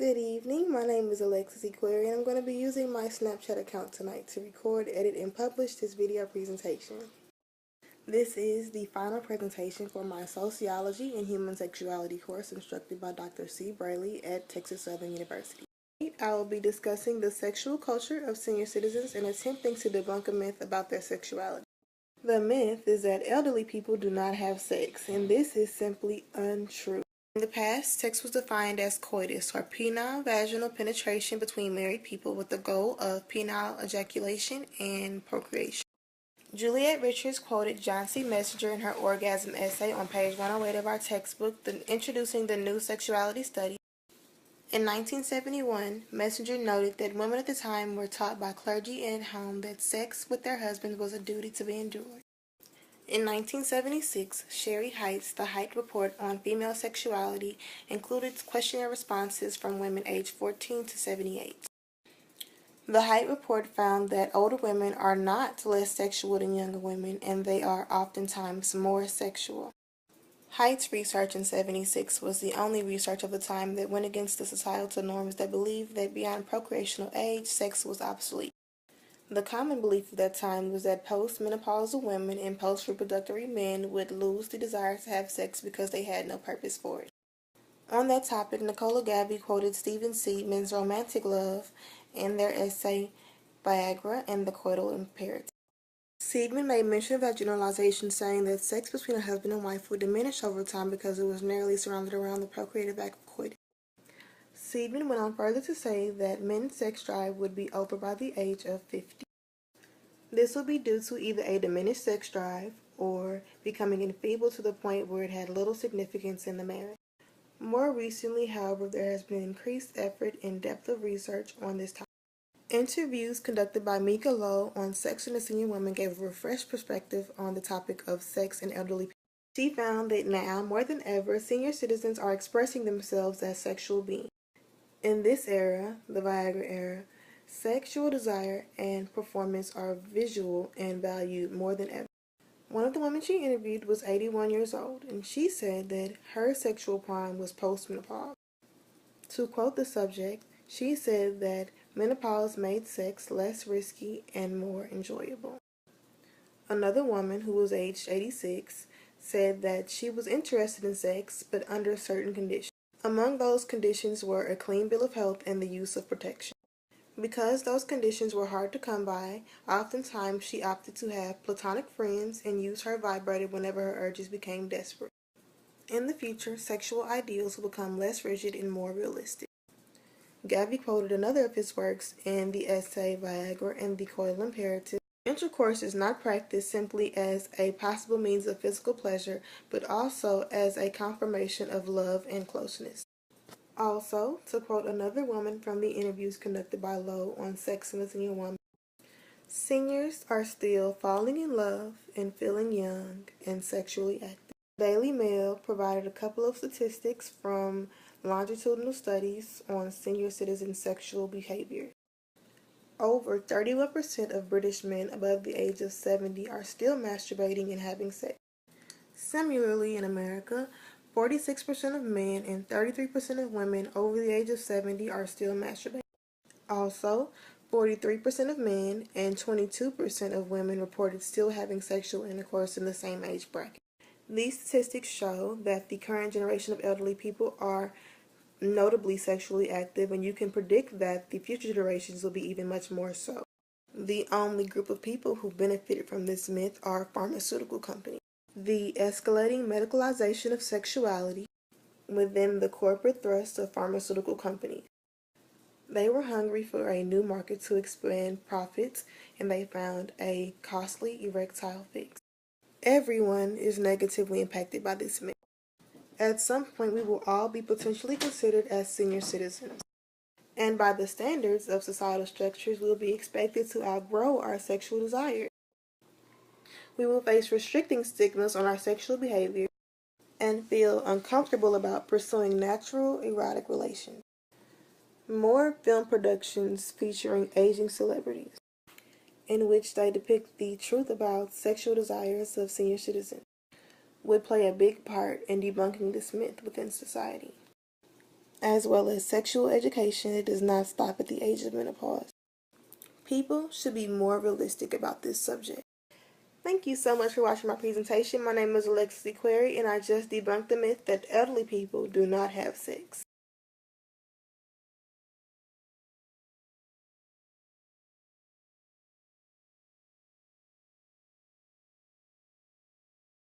Good evening, my name is Alexis Equary and I'm going to be using my Snapchat account tonight to record, edit, and publish this video presentation. This is the final presentation for my Sociology and Human Sexuality course instructed by Dr. C. Braley at Texas Southern University. I will be discussing the sexual culture of senior citizens and attempting to debunk a myth about their sexuality. The myth is that elderly people do not have sex, and this is simply untrue. In the past, sex was defined as coitus, or penile vaginal penetration between married people with the goal of penile ejaculation and procreation. Juliet Richards quoted John C. Messenger in her orgasm essay on page 108 of our textbook, introducing the new sexuality study. In 1971, Messenger noted that women at the time were taught by clergy and at home that sex with their husbands was a duty to be endured. In 1976, Sherry Height's The Height Report on Female Sexuality included questionnaire responses from women aged 14 to 78. The Height Report found that older women are not less sexual than younger women, and they are oftentimes more sexual. Height's research in 76 was the only research of the time that went against the societal norms that believed that beyond procreational age, sex was obsolete. The common belief at that time was that post-menopausal women and post-reproductory men would lose the desire to have sex because they had no purpose for it. On that topic, Nicola Gabby quoted Stephen Seedman's Romantic Love in their essay Viagra and the Coital Imperative. Seedman made mention of that generalization, saying that sex between a husband and wife would diminish over time because it was narrowly surrounded around the procreative act of coitus. Seedman went on further to say that men's sex drive would be over by the age of 50. This would be due to either a diminished sex drive or becoming enfeebled to the point where it had little significance in the marriage. More recently, however, there has been increased effort and depth of research on this topic. Interviews conducted by Mika Lowe on Sex and the Senior Woman gave a refreshed perspective on the topic of sex and elderly people. She found that now, more than ever, senior citizens are expressing themselves as sexual beings. In this era, the Viagra era, sexual desire and performance are visual and valued more than ever. One of the women she interviewed was 81 years old, and she said that her sexual prime was post-menopause. To quote the subject, she said that menopause made sex less risky and more enjoyable. Another woman, who was aged 86, said that she was interested in sex, but under certain conditions. Among those conditions were a clean bill of health and the use of protection. Because those conditions were hard to come by, oftentimes she opted to have platonic friends and use her vibrator whenever her urges became desperate. In the future, sexual ideals will become less rigid and more realistic. Gabby quoted another of his works in the essay Viagra and the Coital Imperative. Intercourse is not practiced simply as a possible means of physical pleasure, but also as a confirmation of love and closeness. Also, to quote another woman from the interviews conducted by Lowe on Sex and the Senior Woman, seniors are still falling in love and feeling young and sexually active. Daily Mail provided a couple of statistics from longitudinal studies on senior citizen sexual behavior. Over 31% of British men above the age of 70 are still masturbating and having sex. Similarly, in America, 46% of men and 33% of women over the age of 70 are still masturbating. Also, 43% of men and 22% of women reported still having sexual intercourse in the same age bracket. These statistics show that the current generation of elderly people are notably sexually active, and you can predict that the future generations will be even much more so. The only group of people who benefited from this myth are pharmaceutical companies. The escalating medicalization of sexuality within the corporate thrust of pharmaceutical companies. They were hungry for a new market to expand profits, and they found a costly erectile fix. Everyone is negatively impacted by this myth. At some point, we will all be potentially considered as senior citizens. And by the standards of societal structures, we will be expected to outgrow our sexual desires. We will face restricting stigmas on our sexual behavior and feel uncomfortable about pursuing natural erotic relations. More film productions featuring aging celebrities, in which they depict the truth about sexual desires of senior citizens, would play a big part in debunking this myth within society. as well as sexual education that does not stop at the age of menopause. People should be more realistic about this subject. Thank you so much for watching my presentation. My name is Alexis Aquari, and I just debunked the myth that elderly people do not have sex.